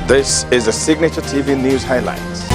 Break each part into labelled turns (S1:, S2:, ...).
S1: This is the Signature TV News Highlights.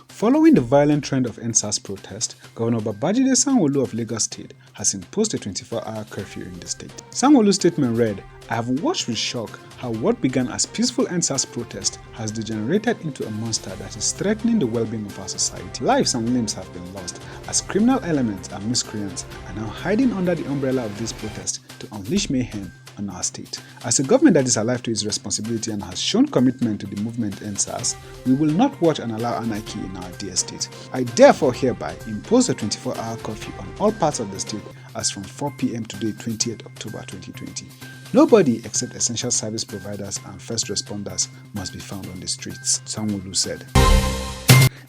S2: Following the violent trend of EndSARS protest, Governor Babajide Sanwo-Olu of Lagos State has imposed a 24-hour curfew in the state. Sanwo-Olu's statement read, "I have watched with shock how what began as peaceful EndSARS protest has degenerated into a monster that is threatening the well-being of our society. Lives and limbs have been lost as criminal elements and miscreants are now hiding under the umbrella of this protest to unleash mayhem on our state. As a government that is alive to its responsibility and has shown commitment to the movement EndSARS, we will not watch and allow anarchy in our dear state. I therefore hereby impose a 24-hour curfew on all parts of the state as from 4 p.m. today, 28th October 2020. Nobody except essential service providers and first responders must be found on the streets," Sanwo-Olu said.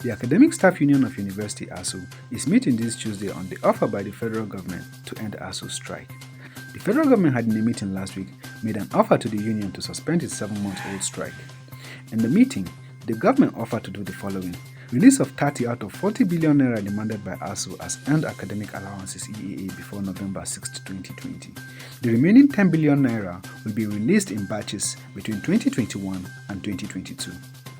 S2: The Academic Staff Union of University ASUU is meeting this Tuesday on the offer by the federal government to end ASUU strike. The federal government had in a meeting last week made an offer to the union to suspend its 7-month-old strike. In the meeting, the government offered to do the following: release of 30 out of 40 billion naira demanded by ASUU as earned academic allowances EAA before November 6, 2020. The remaining 10 billion naira will be released in batches between 2021 and 2022.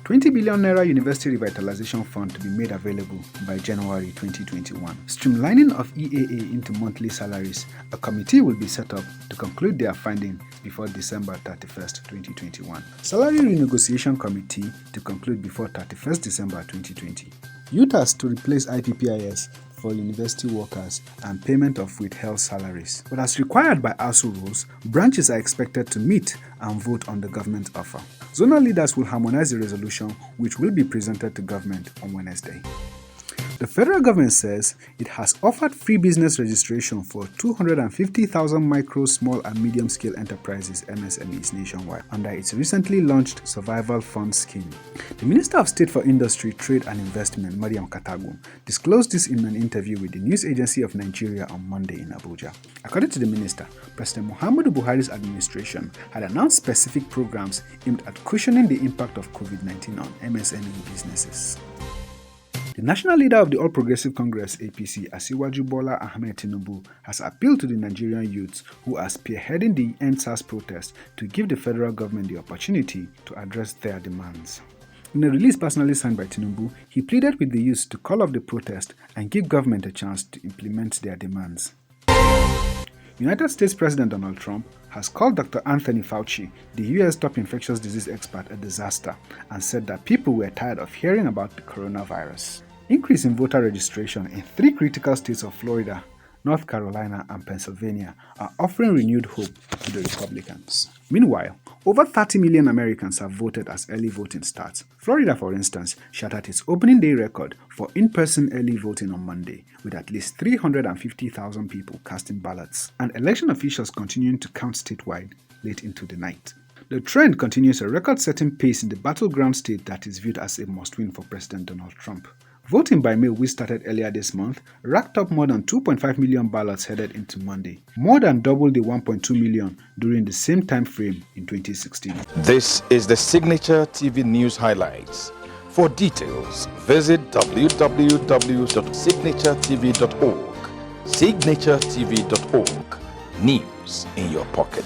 S2: 20 billion naira University Revitalization Fund to be made available by January 2021. Streamlining of EAA into monthly salaries, a committee will be set up to conclude their findings before December 31st, 2021. Salary renegotiation committee to conclude before 31st December 2020. UTAS to replace IPPIS for university workers and payment of withheld salaries. But as required by ASUU rules, branches are expected to meet and vote on the government offer. Zonal leaders will harmonize the resolution, which will be presented to government on Wednesday. The federal government says it has offered free business registration for 250,000 micro, small and medium-scale enterprises (MSMEs) nationwide under its recently launched Survival Fund scheme. The Minister of State for Industry, Trade and Investment, Mariam Katagun, disclosed this in an interview with the News Agency of Nigeria on Monday in Abuja. According to the minister, President Muhammadu Buhari's administration had announced specific programs aimed at cushioning the impact of COVID-19 on MSME businesses. The national leader of the All Progressive Congress (APC), Asiwaju Bola Ahmed Tinubu, has appealed to the Nigerian youths who are spearheading the EndSARS protest to give the federal government the opportunity to address their demands. In a release personally signed by Tinubu, he pleaded with the youths to call off the protest and give government a chance to implement their demands. United States President Donald Trump has called Dr. Anthony Fauci, the U.S. top infectious disease expert, a disaster and said that people were tired of hearing about the coronavirus. Increase in voter registration in 3 critical states of Florida, North Carolina and Pennsylvania are offering renewed hope to the Republicans. Meanwhile, over 30 million Americans have voted as early voting starts. Florida, for instance, shattered its opening day record for in-person early voting on Monday, with at least 350,000 people casting ballots, and election officials continuing to count statewide late into the night. The trend continues a record-setting pace in the battleground state that is viewed as a must-win for President Donald Trump. Voting by mail, which started earlier this month, racked up more than 2.5 million ballots headed into Monday, more than double the 1.2 million during the same time frame in 2016.
S1: This is the Signature TV News Highlights. For details, visit www.signaturetv.org. Signaturetv.org. News in your pocket.